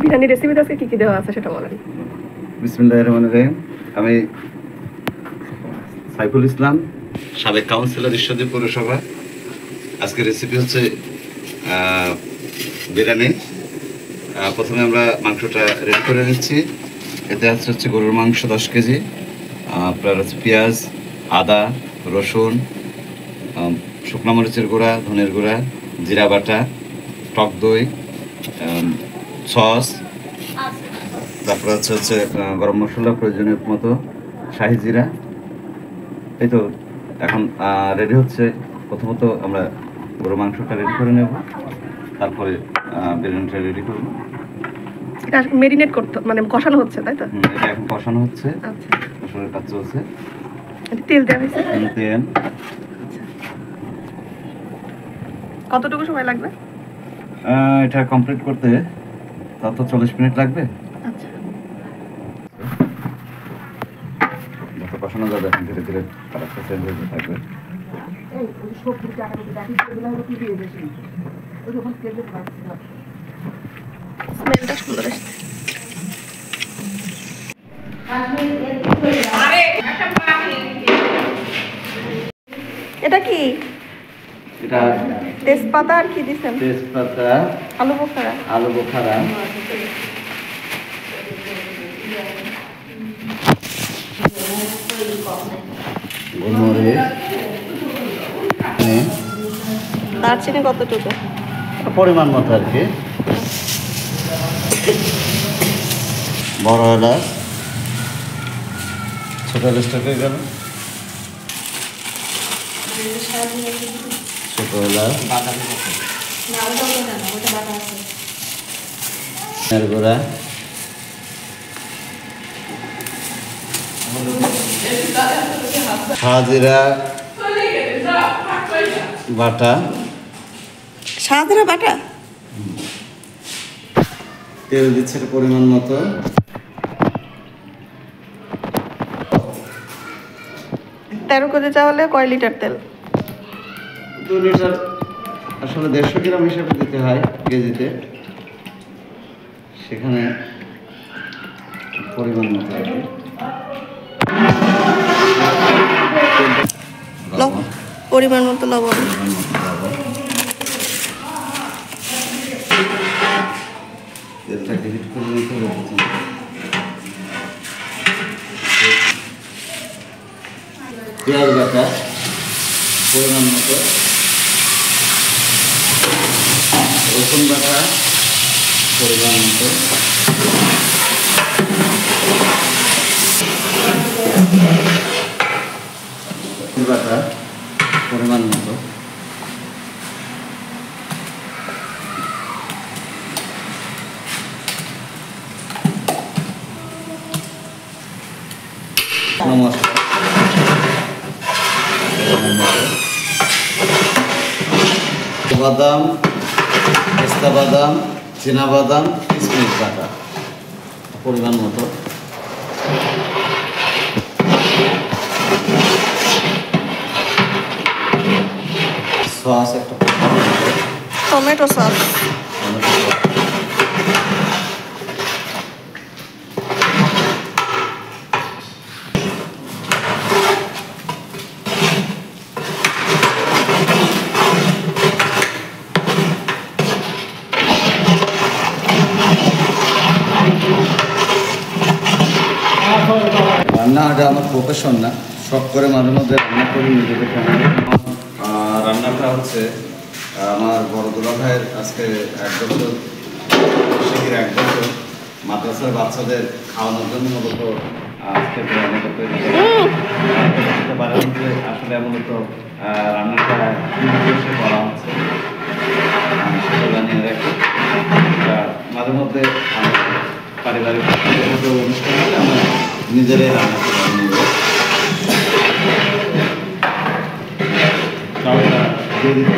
বিরিয়ানি রেসিপিতে আজকে কি কি দেওয়া আছে সেটা বলেন। বিসমিল্লাহির রহমানির রহিম। আমি সাইফুল ইসলাম, সাবেক কাউন্সিলর, ঈশ্বরদী পৌরসভা। আজকে রেসিপি হচ্ছে বিরিয়ানি। প্রথমে আমরা মাংসটা রেডি করে নিচ্ছি। এতে হচ্ছে গরুর মাংস 10 কেজি, আপনার হচ্ছে পেঁয়াজ, আদা, রসুন, শুকনো মরিচের গুঁড়া, ধনের গুঁড়া, জিরা বাটা, টক দই, সস, তারপর হচ্ছে গরম মশলা প্রয়োজনীয় মতো, শাহি জিরা। এই তো এখন রেডি হচ্ছে। প্রথমত আমরা গরু মাংসটা রেডি করে নেব, তারপরে বিরিয়ানিটা রেডি করবো। এটা মেরিনেট করতে মানে কষানো হচ্ছে, তাই তো? এটা এখন কষানো হচ্ছে। আচ্ছা, কষানোর কাজ চলছে। তেল দেওয়া হয়েছে। তেল। কতটুকু সময় লাগবে এটা কমপ্লিট করতে? তা তো 40 মিনিট লাগবে। আচ্ছা, যত কষানো যাবে এখন ধীরে ধীরে কালারটা চেঞ্জ হতে থাকবে। স্মেলটা সুন্দর আসছে। এটা কি? এটা তেজপাতা আর কি দিছেন? তেজপাতা, আলু বোখারা। আলু বোখারা, গোলমরিচ, দারচিনি কতটুকু? পরিমাণ মতো আর কি, বড় এলাচ, ছোট এলাচটা হয়ে গেল, ছোট এলাচ, গুঁড়া, সাজিরা বাটা, সাদা বাটা, তেল দিচ্ছে পরিমাণ মতো। 13 কেজি চাউলে কয় লিটার তেল? 2 লিটার। আসলে 150 গ্রাম হিসাবে দিতে হয় কেজিতে, সেখানে পরিমাণ মতো আর কি। পরিমাণ মতো লবণ। তেলটাকে হিট করে নিতে হবে। পেঁয়াজ বাটা পরিমাণ মতো, রসুন বাটা পরিমাণ মতো, বাটা পরিমাণ মতো, মশলা, বাদাম, পেস্তা বাদাম, চীনা বাদাম, কিশমিশ বাটা পরিমাণ মতো, সস একটা, টমেটো সস, রান্নাটা আমার প্রফেশন না, শখ করে মাঝে মধ্যে রান্না করি নিজেদের ফ্যামিলি। রান্নাটা হচ্ছে আমার বড় দুলা ভাইয়ের আজকে 1 বছর, শিখির 1 বছর, মাদ্রাসার বাচ্চাদের খাওয়ানোর জন্য মূলত আজকে রান্নাটা তৈরি করতে পারেন যে আসলে মূলত রান্নাটা উদ্দেশ্যে করা হচ্ছে সেটা জানিয়ে রাখি। মাঝে মধ্যে পারিবারিক অনুষ্ঠান হলে আমরা নিজেরাই রান্না করে নেব। চাউলটা দিয়ে দিতে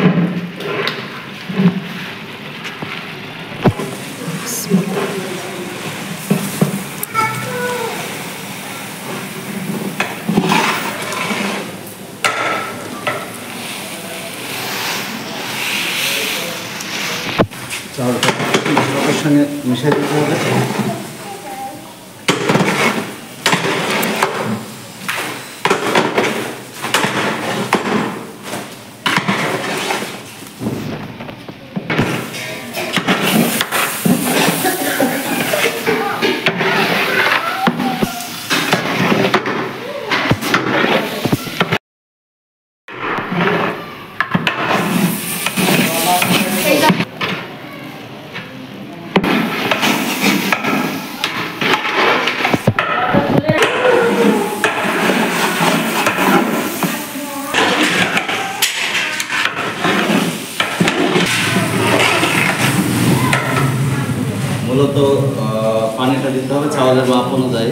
চাউলটা সঙ্গে মিশিয়ে দিতে হবে। মূলত পানিটা দিতে হবে চাউলের মাপ অনুযায়ী।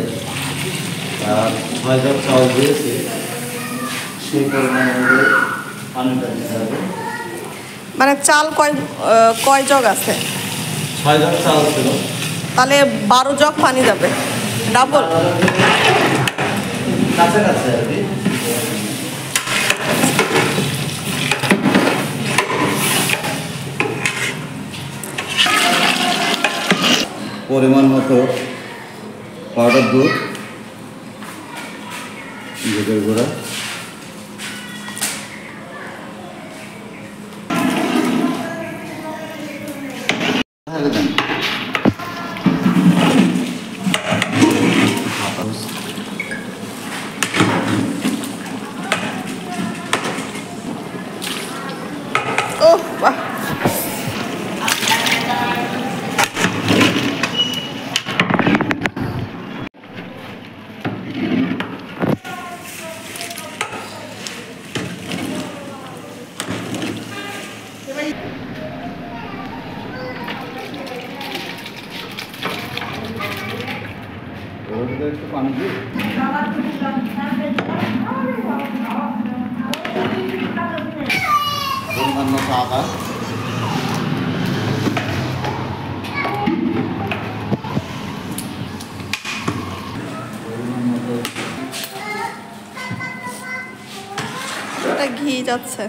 আর 6 জগ চাউল দিয়েছি, সেই পরিমাণে পানিটা দিতে হবে। মানে চাল কয় জগ আছে? 6 জগ চাউল ছিল, তাহলে 12 জগ পানি যাবে, ডাবল। কাছাকাছি আর কি। পরিমাণ মতো পাউডার দুধ, দুধের গুঁড়া, ওহ বাহ, একটু পানি দিই। পরিমাণ মতো আদা, এটা ঘি যাচ্ছে।